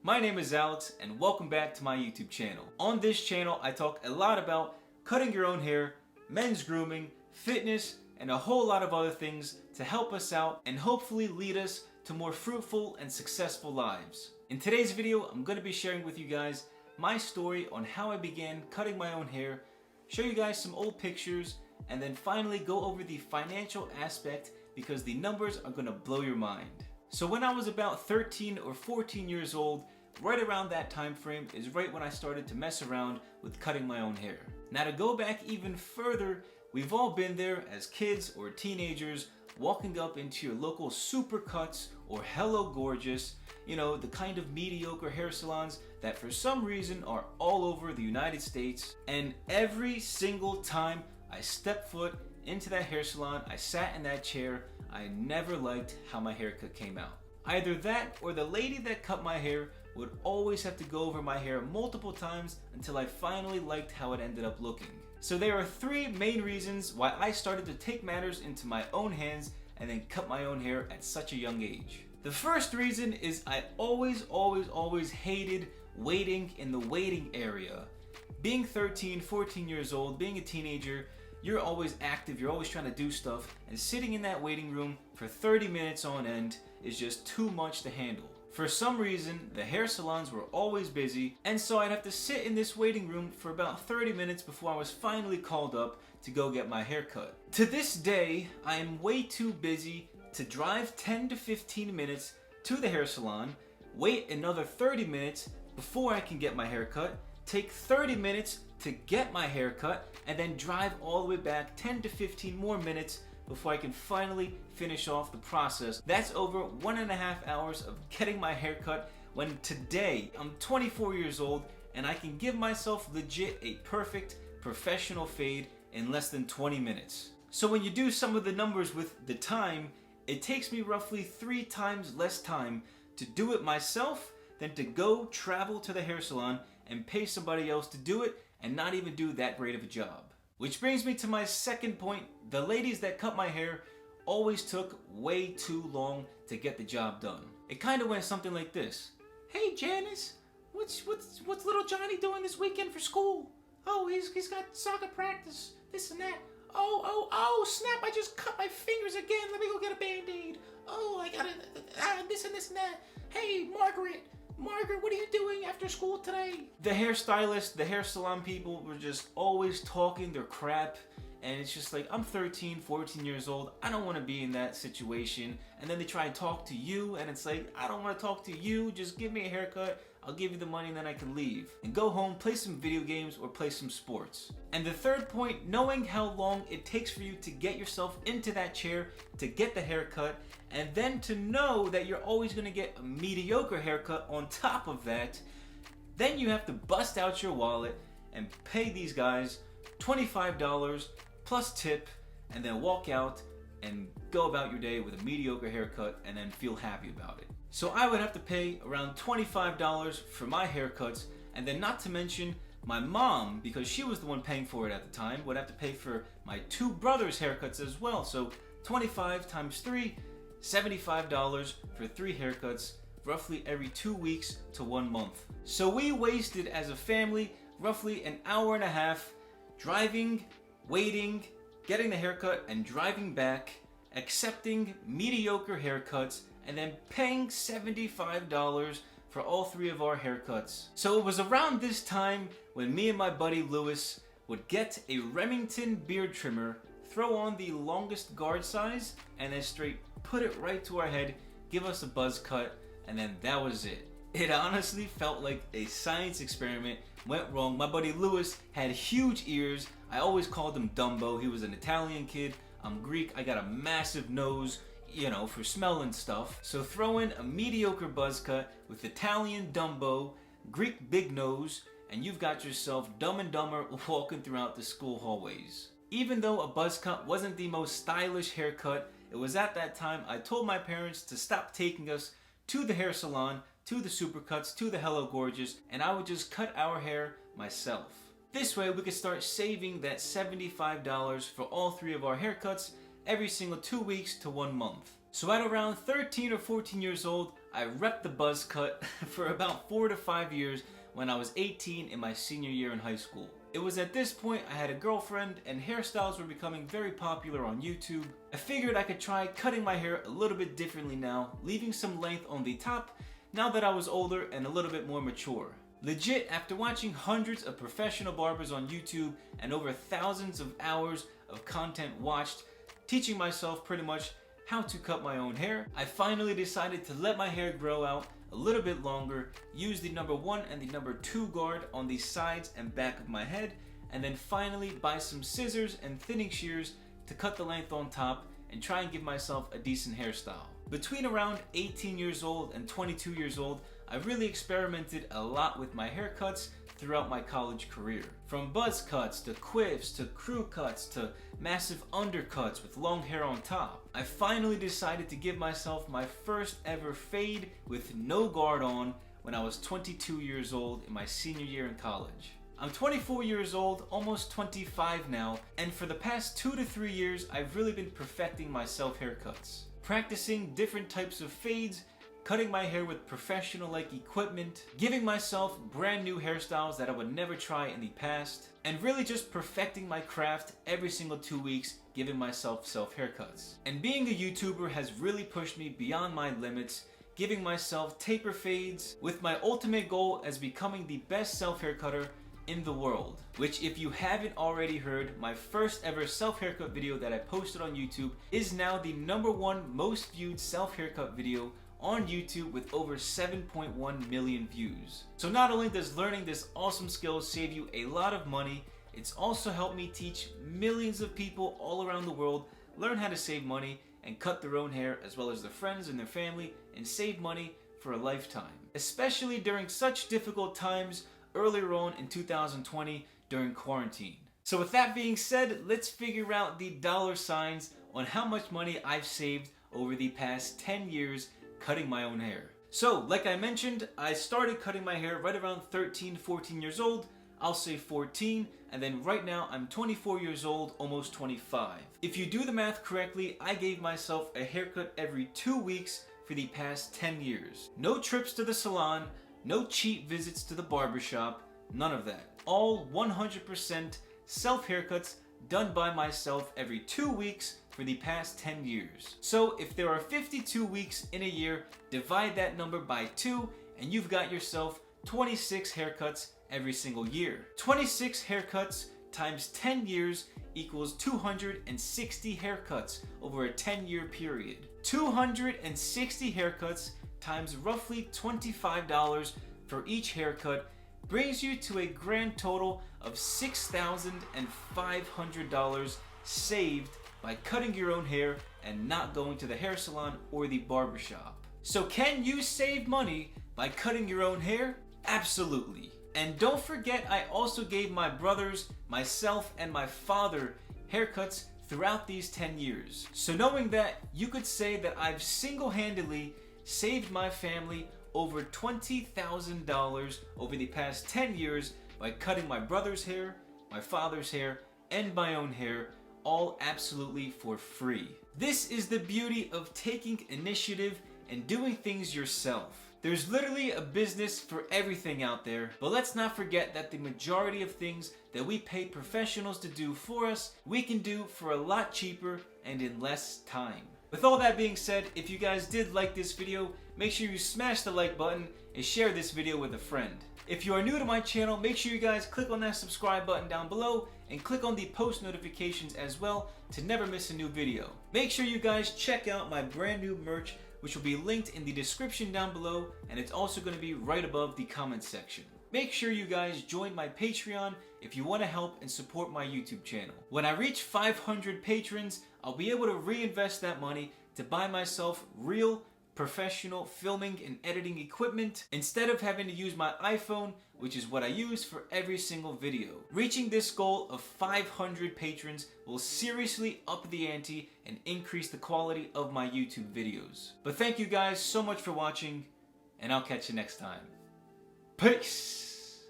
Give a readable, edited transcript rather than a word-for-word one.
My name is Alex and welcome back to my YouTube channel. On this channel I talk a lot about cutting your own hair, men's grooming, fitness, and a whole lot of other things to help us out and hopefully lead us to more fruitful and successful lives. In today's video I'm going to be sharing with you guys my story on how I began cutting my own hair, show you guys some old pictures, and then finally go over the financial aspect because the numbers are going to blow your mind. So when I was about 13 or 14 years old, right around that time frame is right when I started to mess around with cutting my own hair. Now to go back even further, we've all been there as kids or teenagers walking up into your local Supercuts or Hello Gorgeous, you know, the kind of mediocre hair salons that for some reason are all over the United States. And every single time I stepped foot into that hair salon, I sat in that chair, I never liked how my haircut came out. Either that or the lady that cut my hair would always have to go over my hair multiple times until I finally liked how it ended up looking. So there are three main reasons why I started to take matters into my own hands and then cut my own hair at such a young age. The first reason is I always hated waiting in the waiting area. Being 13, 14 years old, being a teenager, you're always active, you're always trying to do stuff, and sitting in that waiting room for 30 minutes on end is just too much to handle. For some reason, the hair salons were always busy, and so I'd have to sit in this waiting room for about 30 minutes before I was finally called up to go get my hair cut. To this day, I am way too busy to drive 10 to 15 minutes to the hair salon, wait another 30 minutes before I can get my hair cut, take 30 minutes to get my hair cut, and then drive all the way back 10 to 15 more minutes before I can finally finish off the process. That's over 1.5 hours of getting my hair cut, when today I'm 24 years old and I can give myself legit a perfect professional fade in less than 20 minutes. So when you do some of the numbers with the time, it takes me roughly 3 times less time to do it myself than to go travel to the hair salon and pay somebody else to do it and not even do that great of a job. Which brings me to my second point. The ladies that cut my hair always took way too long to get the job done. It kind of went something like this. Hey Janice, what's little Johnny doing this weekend for school? Oh, he's got soccer practice, this and that. Oh, snap, I just cut my fingers again. Let me go get a Band-Aid. Oh, I gotta, this and that. Hey, Margaret, what are you doing after school today? The hairstylist, the hair salon people were just always talking their crap. And it's just like, I'm 13, 14 years old. I don't want to be in that situation. And then they try and talk to you. And it's like, I don't want to talk to you. Just give me a haircut. I'll give you the money and then I can leave. And go home, play some video games or play some sports. And the third point, knowing how long it takes for you to get yourself into that chair, to get the haircut, and then to know that you're always going to get a mediocre haircut on top of that, then you have to bust out your wallet and pay these guys $25 plus tip, and then walk out and go about your day with a mediocre haircut and then feel happy about it. So I would have to pay around $25 for my haircuts, and then not to mention my mom, because she was the one paying for it at the time, would have to pay for my 2 brothers' haircuts as well. So 25 times 3, $75 for 3 haircuts, roughly every 2 weeks to 1 month. So we wasted as a family roughly an hour and a half driving, waiting, getting the haircut, and driving back, accepting mediocre haircuts, and then paying $75 for all 3 of our haircuts. So it was around this time when me and my buddy Lewis would get a Remington beard trimmer, throw on the longest guard size, and then straight put it right to our head, give us a buzz cut, and then that was it. It honestly felt like a science experiment went wrong. My buddy Lewis had huge ears. I always called him Dumbo. He was an Italian kid. I'm Greek. I got a massive nose, you know, for smelling stuff. So throw in a mediocre buzz cut with Italian Dumbo, Greek big nose, and you've got yourself Dumb and Dumber walking throughout the school hallways. Even though a buzz cut wasn't the most stylish haircut, it was at that time I told my parents to stop taking us to the hair salon, to the Supercuts, to the Hello Gorgeous, and I would just cut our hair myself. This way we could start saving that $75 for all 3 of our haircuts every single 2 weeks to 1 month. So at around 13 or 14 years old, I repped the buzz cut for about 4 to 5 years when I was 18 in my senior year in high school. It was at this point I had a girlfriend and hairstyles were becoming very popular on YouTube. I figured I could try cutting my hair a little bit differently now, leaving some length on the top now that I was older and a little bit more mature. Legit, after watching hundreds of professional barbers on YouTube and over thousands of hours of content watched, teaching myself pretty much how to cut my own hair, I finally decided to let my hair grow out a little bit longer, use the number 1 and the number 2 guard on the sides and back of my head, and then finally buy some scissors and thinning shears to cut the length on top and try and give myself a decent hairstyle. Between around 18 years old and 22 years old, I really experimented a lot with my haircuts throughout my college career. From buzz cuts to quiffs to crew cuts to massive undercuts with long hair on top. I finally decided to give myself my first ever fade with no guard on when I was 22 years old in my senior year in college. I'm 24 years old, almost 25 now, and for the past 2 to 3 years I've really been perfecting my self haircuts. Practicing different types of fades, cutting my hair with professional-like equipment, giving myself brand new hairstyles that I would never try in the past, and really just perfecting my craft every single 2 weeks, giving myself self haircuts. And being a YouTuber has really pushed me beyond my limits, giving myself taper fades, with my ultimate goal as becoming the best self haircutter in the world. Which, if you haven't already heard, my first ever self haircut video that I posted on YouTube is now the #1 most viewed self haircut video on YouTube with over 7.1 million views. So not only does learning this awesome skill save you a lot of money, it's also helped me teach millions of people all around the world learn how to save money and cut their own hair, as well as their friends and their family, and save money for a lifetime. Especially during such difficult times earlier on in 2020 during quarantine. So with that being said, let's figure out the dollar signs on how much money I've saved over the past 10 years cutting my own hair. So, like I mentioned, I started cutting my hair right around 13, 14 years old. I'll say 14, and then right now I'm 24 years old, almost 25. If you do the math correctly, I gave myself a haircut every 2 weeks for the past 10 years. No trips to the salon, no cheap visits to the barbershop, none of that. All 100% self haircuts done by myself every 2 weeks for the past 10 years. So if there are 52 weeks in a year, divide that number by 2 and you've got yourself 26 haircuts every single year. 26 haircuts times 10 years equals 260 haircuts over a 10-year period. 260 haircuts times roughly $25 for each haircut brings you to a grand total of $6,500 saved by cutting your own hair and not going to the hair salon or the barbershop. So can you save money by cutting your own hair? Absolutely. And don't forget, I also gave my brothers, myself, and my father haircuts throughout these 10 years. So knowing that, you could say that I've single-handedly saved my family over $20,000 over the past 10 years by cutting my brother's hair, my father's hair, and my own hair, all absolutely for free. This is the beauty of taking initiative and doing things yourself. There's literally a business for everything out there, but let's not forget that the majority of things that we pay professionals to do for us, we can do for a lot cheaper and in less time. With all that being said, if you guys did like this video, make sure you smash the like button and share this video with a friend. If you are new to my channel, make sure you guys click on that subscribe button down below and click on the post notifications as well to never miss a new video. Make sure you guys check out my brand new merch, which will be linked in the description down below, and it's also going to be right above the comment section. Make sure you guys join my Patreon if you want to help and support my YouTube channel. When I reach 500 patrons, I'll be able to reinvest that money to buy myself real professional filming and editing equipment instead of having to use my iPhone, which is what I use for every single video. Reaching this goal of 500 patrons will seriously up the ante and increase the quality of my YouTube videos. But thank you guys so much for watching, and I'll catch you next time. Peace!